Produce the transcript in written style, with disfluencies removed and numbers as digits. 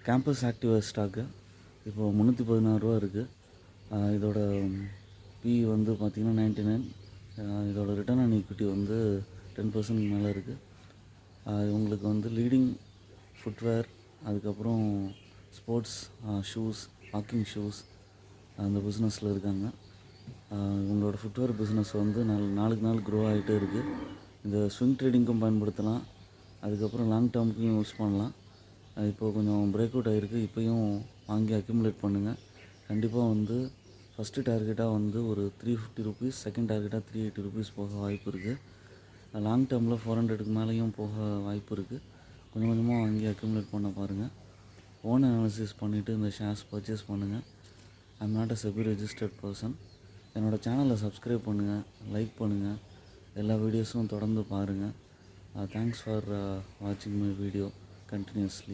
Campus active stock இப்போது 316 ரூபா இருக்குது. இதோட பி வந்து பார்த்திங்கன்னா 99. இதோட ரிட்டர்ன் ஆன் ஈக்விட்டி வந்து 10% மேலே இருக்குது. இவங்களுக்கு வந்து லீடிங் ஃபுட்வேர், அதுக்கப்புறம் ஸ்போர்ட்ஸ் ஷூஸ், வாக்கிங் ஷூஸ் அந்த பிஸ்னஸில் இருக்காங்க. இவங்களோட ஃபுட்வேர் பிஸ்னஸ் வந்து நாளுக்கு நாள் க்ரோ ஆகிட்டே இருக்குது. இந்த ஸ்விங் ட்ரேடிங்க்கும் பயன்படுத்தலாம், அதுக்கப்புறம் லாங் டேர்முக்கும் யூஸ் பண்ணலாம். இப்போது கொஞ்சம் பிரேக் அவுட் ஆகிருக்கு. இப்போயும் வாங்கி அக்யூமுலேட் பண்ணுங்கள். கண்டிப்பாக வந்து ஃபஸ்ட்டு டார்கெட்டாக வந்து ஒரு 350 ருபீஸ், செகண்ட் டார்கெட்டாக 380 ருபீஸ் போக வாய்ப்பு இருக்குது. லாங் டேர்மில் 400க்கு மேலேயும் போக வாய்ப்பு இருக்குது. கொஞ்சம் கொஞ்சமாக வாங்கி அக்யூமுலேட் பண்ண பாருங்கள். ஓன் அனாலிசிஸ் பண்ணிவிட்டு இந்த ஷேர்ஸ் பர்ச்சேஸ் பண்ணுங்கள். I'm not a SEBI registered person. என்னோடய சேனலை சப்ஸ்கிரைப் பண்ணுங்கள், லைக் பண்ணுங்கள், எல்லா வீடியோஸும் தொடர்ந்து பாருங்கள். தேங்க்ஸ் ஃபார் வாட்சிங் மை வீடியோ கண்டினியூஸ்லி.